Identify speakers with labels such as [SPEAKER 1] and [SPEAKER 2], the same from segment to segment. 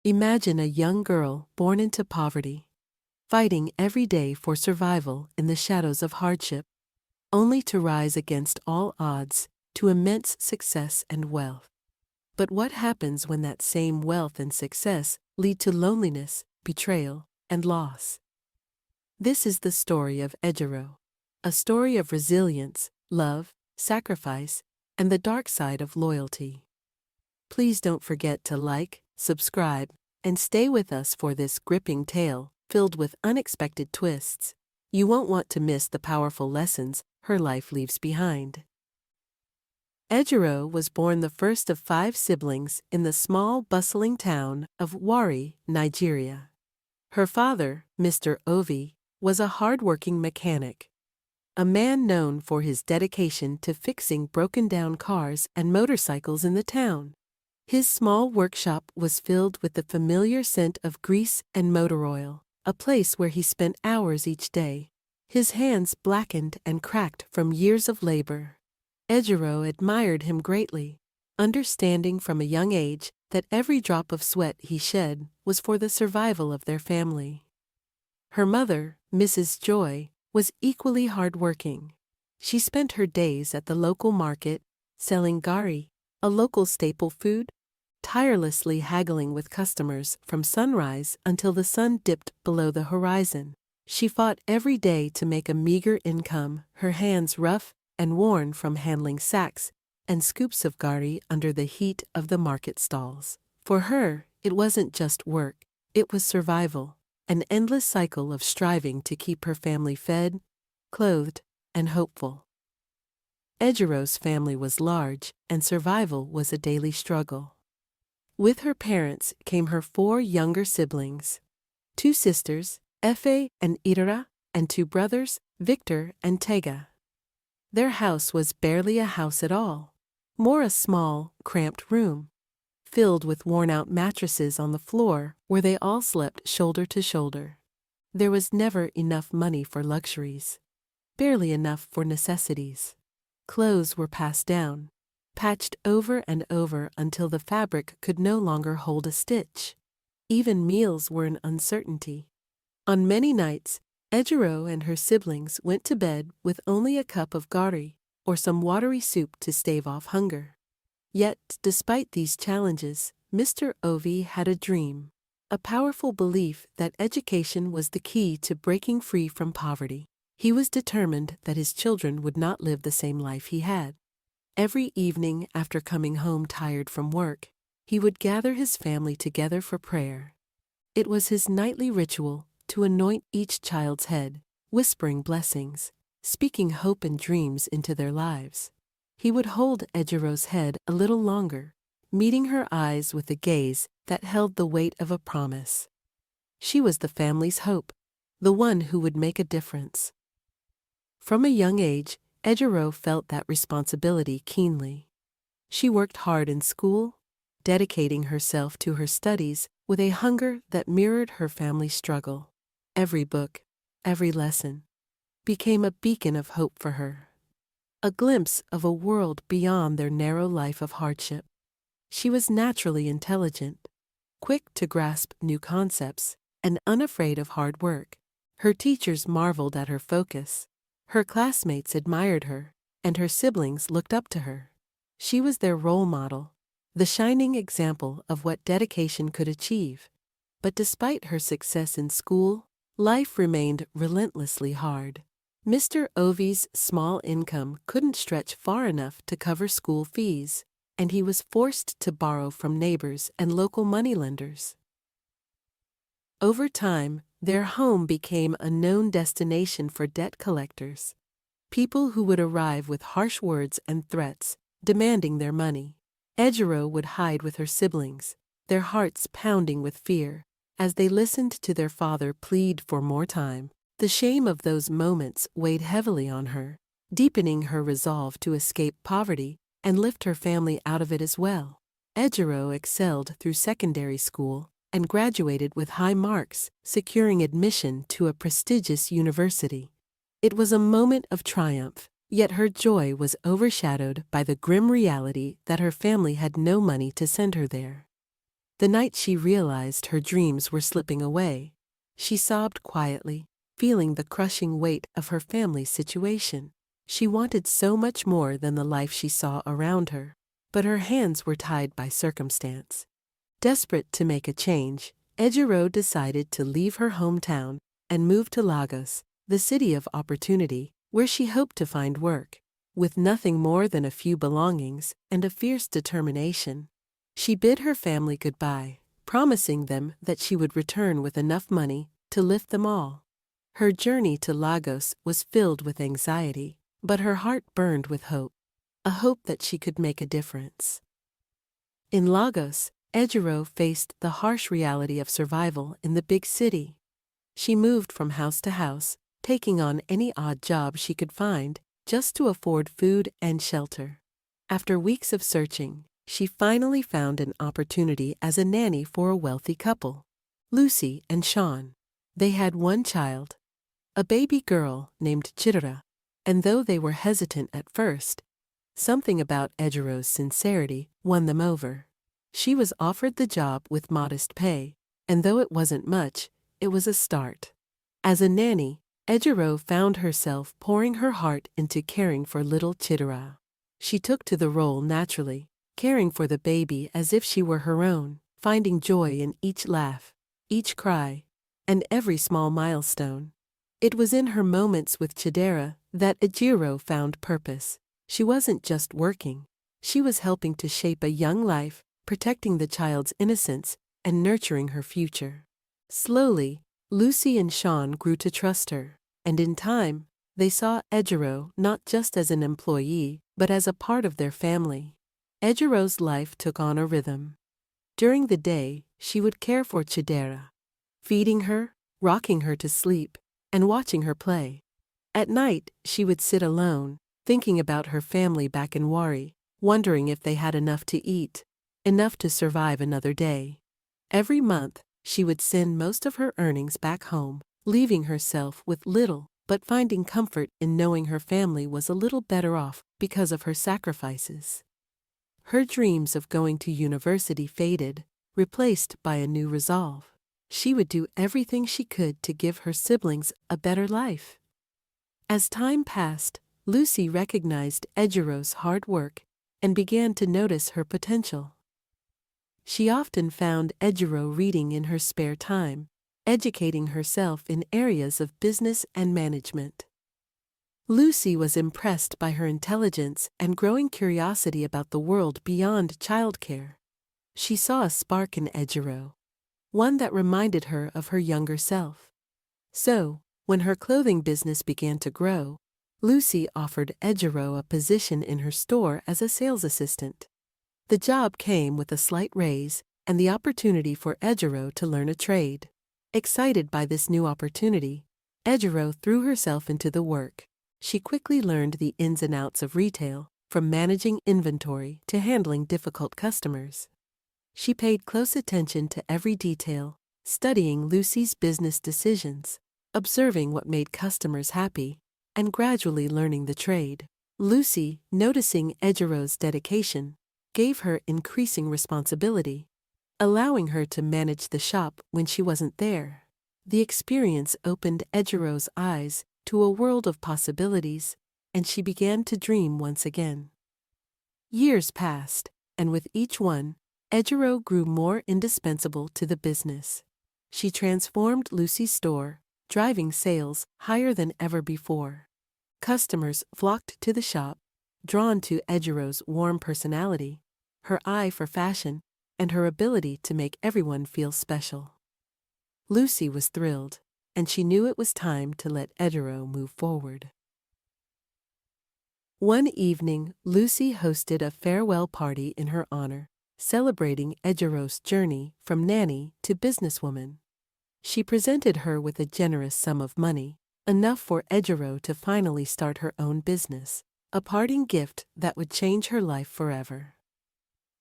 [SPEAKER 1] Imagine a young girl born into poverty, fighting every day for survival in the shadows of hardship, only to rise against all odds to immense success and wealth. But what happens when that same wealth and success lead to loneliness, betrayal, and loss? This is the story of Ejiro, a story of resilience, love, sacrifice, and the dark side of loyalty. Please don't forget to like, subscribe, and stay with us for this gripping tale filled with unexpected twists. You won't want to miss the powerful lessons her life leaves behind. Ejiro was born the first of 5 siblings in the small, bustling town of Warri, Nigeria. Her father, Mr. Ovi, was a hard-working mechanic, a man known for his dedication to fixing broken-down cars and motorcycles in the town. His small workshop was filled with the familiar scent of grease and motor oil, a place where he spent hours each day, his hands blackened and cracked from years of labor. Ejiro admired him greatly, understanding from a young age that every drop of sweat he shed was for the survival of their family. Her mother, Mrs. Joy, was equally hard-working. She spent her days at the local market, selling gari, a local staple food, tirelessly haggling with customers from sunrise until the sun dipped below the horizon. She fought every day to make a meager income, her hands rough and worn from handling sacks and scoops of gari under the heat of the market stalls. For her, it wasn't just work, it was survival, an endless cycle of striving to keep her family fed, clothed, and hopeful. Ejiro's family was large, and survival was a daily struggle. With her parents came her 4 younger siblings, 2 sisters, Efe and Idara, and 2 brothers, Victor and Tega. Their house was barely a house at all, more a small, cramped room, filled with worn-out mattresses on the floor where they all slept shoulder to shoulder. There was never enough money for luxuries, barely enough for necessities. Clothes were passed down, patched over and over until the fabric could no longer hold a stitch. Even meals were an uncertainty. On many nights, Ejiro and her siblings went to bed with only a cup of gari or some watery soup to stave off hunger. Yet, despite these challenges, Mr. Ovi had a dream, a powerful belief that education was the key to breaking free from poverty. He was determined that his children would not live the same life he had. Every evening after coming home tired from work, he would gather his family together for prayer. It was his nightly ritual to anoint each child's head, whispering blessings, speaking hope and dreams into their lives. He would hold Ejiro's head a little longer, meeting her eyes with a gaze that held the weight of a promise. She was the family's hope, the one who would make a difference. From a young age, Ejiro felt that responsibility keenly. She worked hard in school, dedicating herself to her studies with a hunger that mirrored her family's struggle. Every book, every lesson, became a beacon of hope for her, a glimpse of a world beyond their narrow life of hardship. She was naturally intelligent, quick to grasp new concepts, and unafraid of hard work. Her teachers marveled at her focus. Her classmates admired her, and her siblings looked up to her. She was their role model, the shining example of what dedication could achieve. But despite her success in school, life remained relentlessly hard. Mr. Ovi's small income couldn't stretch far enough to cover school fees, and he was forced to borrow from neighbors and local moneylenders. Over time, their home became a known destination for debt collectors, people who would arrive with harsh words and threats, demanding their money. Ejiro would hide with her siblings, their hearts pounding with fear, as they listened to their father plead for more time. The shame of those moments weighed heavily on her, deepening her resolve to escape poverty and lift her family out of it as well. Ejiro excelled through secondary school and graduated with high marks, securing admission to a prestigious university. It was a moment of triumph, yet her joy was overshadowed by the grim reality that her family had no money to send her there. The night she realized her dreams were slipping away, she sobbed quietly, feeling the crushing weight of her family's situation. She wanted so much more than the life she saw around her, but her hands were tied by circumstance. Desperate to make a change, Ejiro decided to leave her hometown and move to Lagos, the city of opportunity, where she hoped to find work. With nothing more than a few belongings and a fierce determination, she bid her family goodbye, promising them that she would return with enough money to lift them all. Her journey to Lagos was filled with anxiety, but her heart burned with hope, a hope that she could make a difference. In Lagos, Ejiro faced the harsh reality of survival in the big city. She moved from house to house, taking on any odd job she could find just to afford food and shelter. After weeks of searching, she finally found an opportunity as a nanny for a wealthy couple, Lucy and Sean. They had one child, a baby girl named Chidera, and though they were hesitant at first, something about Ejiro's sincerity won them over. She was offered the job with modest pay, and though it wasn't much, it was a start. As a nanny, Ejiro found herself pouring her heart into caring for little Chidera. She took to the role naturally, caring for the baby as if she were her own, finding joy in each laugh, each cry, and every small milestone. It was in her moments with Chidera that Ejiro found purpose. She wasn't just working, she was helping to shape a young life, protecting the child's innocence and nurturing her future. Slowly, Lucy and Sean grew to trust her, and in time, they saw Ejiro not just as an employee, but as a part of their family. Ejiro's life took on a rhythm. During the day, she would care for Chidera, feeding her, rocking her to sleep, and watching her play. At night, she would sit alone, thinking about her family back in Wari, wondering if they had enough to eat, enough to survive another day. Every month, she would send most of her earnings back home, leaving herself with little, but finding comfort in knowing her family was a little better off because of her sacrifices. Her dreams of going to university faded, replaced by a new resolve. She would do everything she could to give her siblings a better life. As time passed, Lucy recognized Ejiro's hard work and began to notice her potential. She often found Ejiro reading in her spare time, educating herself in areas of business and management. Lucy was impressed by her intelligence and growing curiosity about the world beyond childcare. She saw a spark in Ejiro, one that reminded her of her younger self. So, when her clothing business began to grow, Lucy offered Ejiro a position in her store as a sales assistant. The job came with a slight raise and the opportunity for Ejiro to learn a trade. Excited by this new opportunity, Ejiro threw herself into the work. She quickly learned the ins and outs of retail, from managing inventory to handling difficult customers. She paid close attention to every detail, studying Lucy's business decisions, observing what made customers happy, and gradually learning the trade. Lucy, noticing Ejiro's dedication, gave her increasing responsibility, allowing her to manage the shop when she wasn't there. The experience opened Ejiro's eyes to a world of possibilities, and she began to dream once again. Years passed, and with each one, Ejiro grew more indispensable to the business. She transformed Lucy's store, driving sales higher than ever before. Customers flocked to the shop, drawn to Ejiro's warm personality, her eye for fashion, and her ability to make everyone feel special. Lucy was thrilled, and she knew it was time to let Ejiro move forward. One evening, Lucy hosted a farewell party in her honor, celebrating Ejiro's journey from nanny to businesswoman. She presented her with a generous sum of money, enough for Ejiro to finally start her own business, a parting gift that would change her life forever.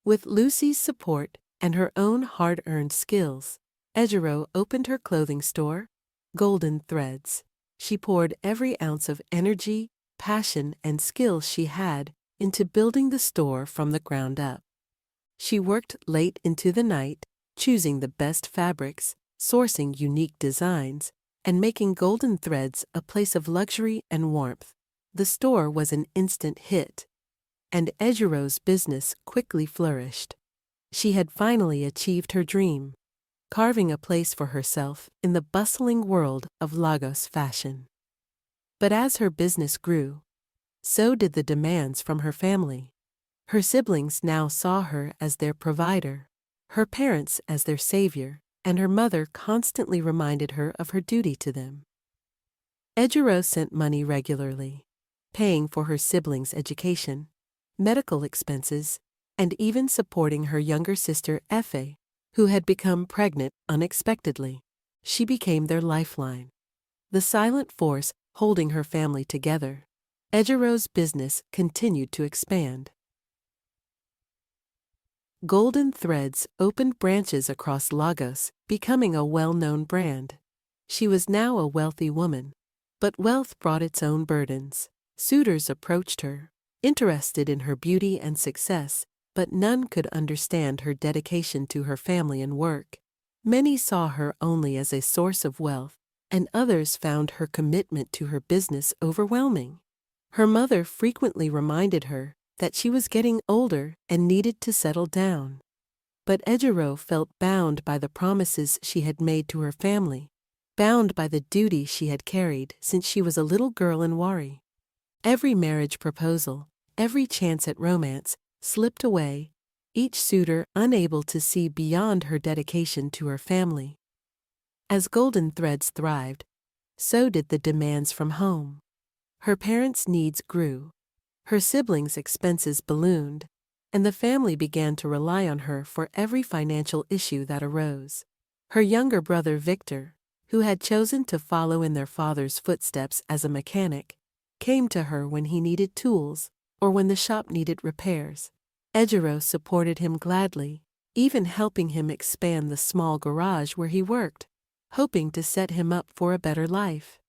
[SPEAKER 1] With Lucy's support and her own hard-earned skills, Ejiro opened her clothing store, Golden Threads. She poured every ounce of energy, passion, and skill she had into building the store from the ground up. She worked late into the night, choosing the best fabrics, sourcing unique designs, and making golden threads a place of luxury and warmth. The store was an instant hit, and Ejiro's business quickly flourished. She had finally achieved her dream, carving a place for herself in the bustling world of Lagos fashion. But as her business grew, so did the demands from her family. Her siblings now saw her as their provider, her parents as their savior, and her mother constantly reminded her of her duty to them. Ejiro sent money regularly, paying for her siblings' education, medical expenses, and even supporting her younger sister Efe, who had become pregnant unexpectedly. She became their lifeline, the silent force holding her family together. Ejiro's business continued to expand. Golden Threads opened branches across Lagos, becoming a well-known brand. She was now a wealthy woman, but wealth brought its own burdens. Suitors approached her, interested in her beauty and success, but none could understand her dedication to her family and work. Many saw her only as a source of wealth, and others found her commitment to her business overwhelming. Her mother frequently reminded her that she was getting older and needed to settle down. But Ejiro felt bound by the promises she had made to her family, bound by the duty she had carried since she was a little girl in Wari. Every marriage proposal, every chance at romance, slipped away, each suitor unable to see beyond her dedication to her family. As Golden Threads thrived, so did the demands from home. Her parents' needs grew, her siblings' expenses ballooned, and the family began to rely on her for every financial issue that arose. Her younger brother Victor, who had chosen to follow in their father's footsteps as a mechanic, came to her when he needed tools or when the shop needed repairs. Ejiro supported him gladly, even helping him expand the small garage where he worked, hoping to set him up for a better life.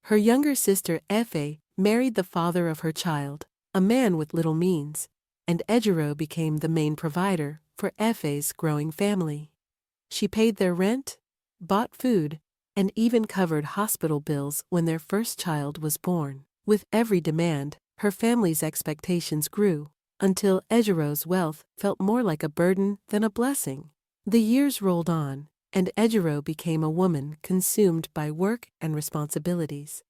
[SPEAKER 1] Her younger sister Efe married the father of her child, a man with little means, and Ejiro became the main provider for Efe's growing family. She paid their rent, bought food, and even covered hospital bills when their first child was born. With every demand, her family's expectations grew, until Ejiro's wealth felt more like a burden than a blessing. The years rolled on, and Ejiro became a woman consumed by work and responsibilities.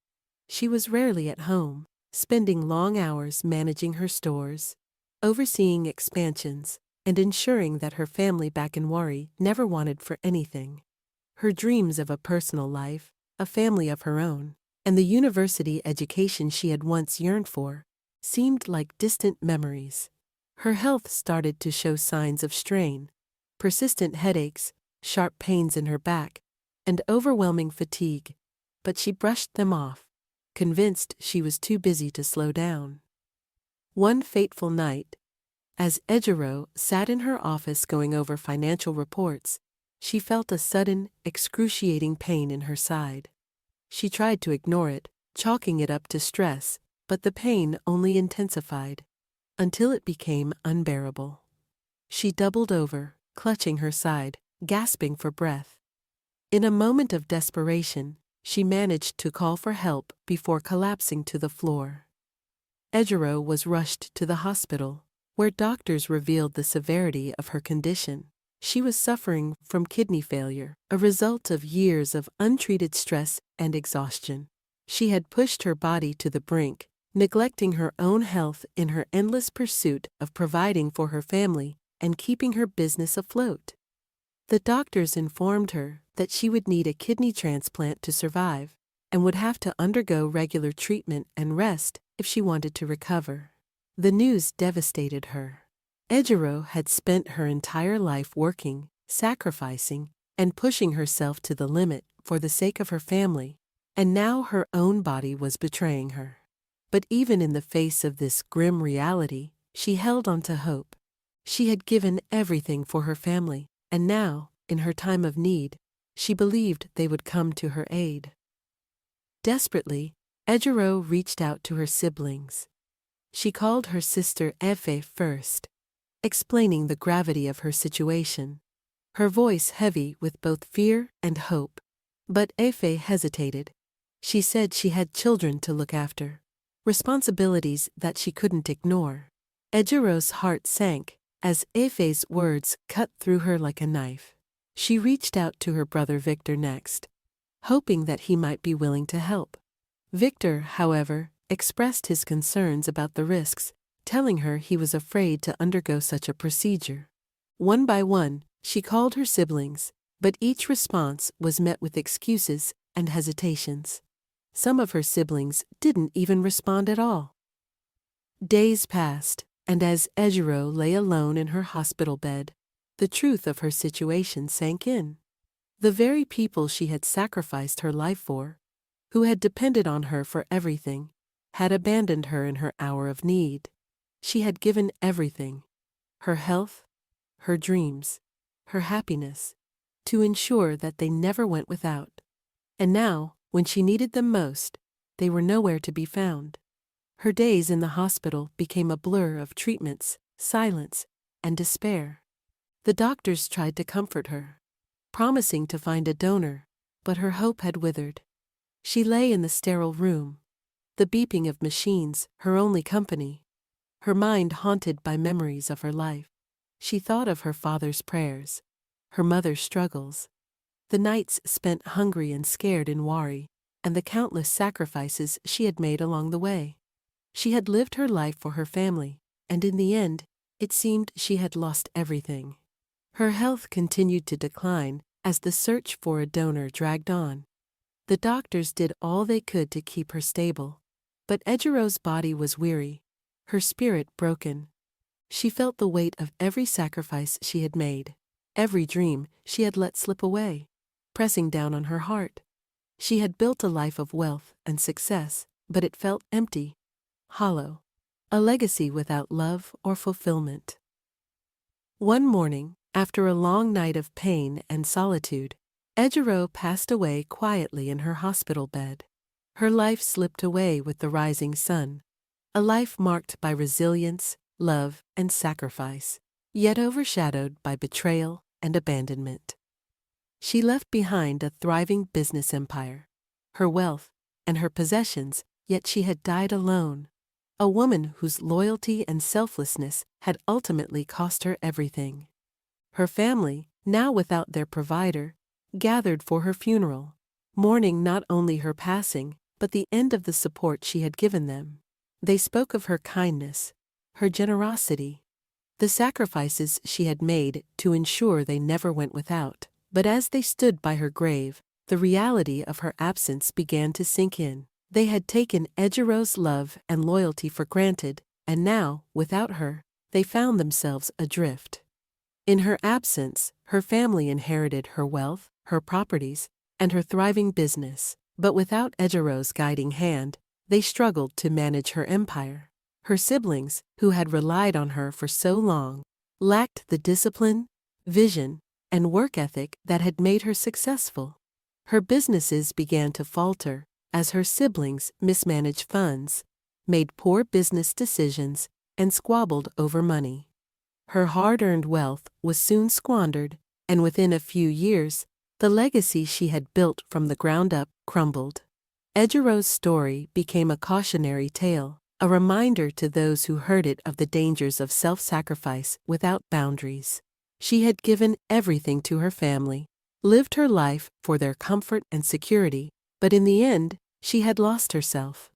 [SPEAKER 1] She was rarely at home, spending long hours managing her stores, overseeing expansions, and ensuring that her family back in Wari never wanted for anything. Her dreams of a personal life, a family of her own, and the university education she had once yearned for seemed like distant memories. Her health started to show signs of strain, persistent headaches, sharp pains in her back, and overwhelming fatigue, but she brushed them off, convinced she was too busy to slow down. One fateful night, as Ejiro sat in her office going over financial reports, she felt a sudden, excruciating pain in her side. She tried to ignore it, chalking it up to stress, but the pain only intensified, until it became unbearable. She doubled over, clutching her side, gasping for breath. In a moment of desperation, she managed to call for help before collapsing to the floor. Ejiro was rushed to the hospital, where doctors revealed the severity of her condition. She was suffering from kidney failure, a result of years of untreated stress and exhaustion. She had pushed her body to the brink, neglecting her own health in her endless pursuit of providing for her family and keeping her business afloat. The doctors informed her that she would need a kidney transplant to survive and would have to undergo regular treatment and rest if she wanted to recover. The news devastated her. Ejiro had spent her entire life working, sacrificing, and pushing herself to the limit for the sake of her family, and now her own body was betraying her. But even in the face of this grim reality, she held on to hope. She had given everything for her family, and now, in her time of need, she believed they would come to her aid. Desperately, Ejiro reached out to her siblings. She called her sister Efe first, explaining the gravity of her situation. her voice heavy with both fear and hope. But Efe hesitated. She said she had children to look after, responsibilities that she couldn't ignore. Ejiro's heart sank as Efe's words cut through her like a knife. She reached out to her brother Victor next, hoping that he might be willing to help. Victor, however, expressed his concerns about the risks, telling her he was afraid to undergo such a procedure. One by one, she called her siblings, but each response was met with excuses and hesitations. Some of her siblings didn't even respond at all. Days passed, and as Ejiro lay alone in her hospital bed, the truth of her situation sank in. The very people she had sacrificed her life for, who had depended on her for everything, had abandoned her in her hour of need. She had given everything, her health, her dreams, her happiness, to ensure that they never went without. And now, when she needed them most, they were nowhere to be found. Her days in the hospital became a blur of treatments, silence, and despair. The doctors tried to comfort her, promising to find a donor, but her hope had withered. She lay in the sterile room, the beeping of machines her only company, her mind haunted by memories of her life. She thought of her father's prayers, her mother's struggles, the nights spent hungry and scared in Wari, and the countless sacrifices she had made along the way. She had lived her life for her family, and in the end, it seemed she had lost everything. Her health continued to decline as the search for a donor dragged on. The doctors did all they could to keep her stable, but Ejiro's body was weary, her spirit broken. She felt the weight of every sacrifice she had made, every dream she had let slip away, pressing down on her heart. She had built a life of wealth and success, but it felt empty, hollow, a legacy without love or fulfillment. One morning, after a long night of pain and solitude, Ejiro passed away quietly in her hospital bed. Her life slipped away with the rising sun, a life marked by resilience, love, and sacrifice, yet overshadowed by betrayal and abandonment. She left behind a thriving business empire, her wealth, and her possessions, yet she had died alone, a woman whose loyalty and selflessness had ultimately cost her everything. Her family, now without their provider, gathered for her funeral, mourning not only her passing, but the end of the support she had given them. They spoke of her kindness, her generosity, the sacrifices she had made to ensure they never went without. But as they stood by her grave, the reality of her absence began to sink in. They had taken Ejiro's love and loyalty for granted, and now, without her, they found themselves adrift. In her absence, her family inherited her wealth, her properties, and her thriving business, but without Ejiro's guiding hand, they struggled to manage her empire. Her siblings, who had relied on her for so long, lacked the discipline, vision, and work ethic that had made her successful. Her businesses began to falter as her siblings mismanaged funds, made poor business decisions, and squabbled over money. Her hard-earned wealth was soon squandered, and within a few years, the legacy she had built from the ground up crumbled. Ejiro's story became a cautionary tale, a reminder to those who heard it of the dangers of self-sacrifice without boundaries. She had given everything to her family, lived her life for their comfort and security, but in the end, she had lost herself.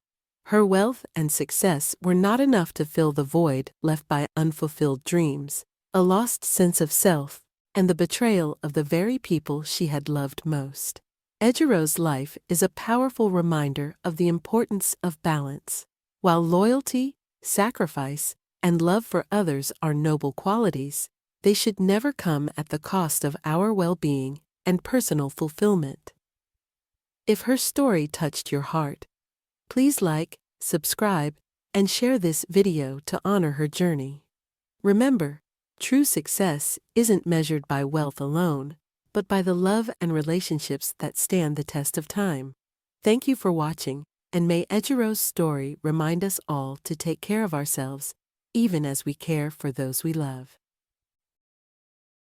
[SPEAKER 1] Her wealth and success were not enough to fill the void left by unfulfilled dreams, a lost sense of self, and the betrayal of the very people she had loved most. Ejiro's life is a powerful reminder of the importance of balance. While loyalty, sacrifice, and love for others are noble qualities, they should never come at the cost of our well-being and personal fulfillment. If her story touched your heart, please like, subscribe, and share this video to honor her journey. Remember, true success isn't measured by wealth alone, but by the love and relationships that stand the test of time. Thank you for watching, and may Ejiro's story remind us all to take care of ourselves, even as we care for those we love.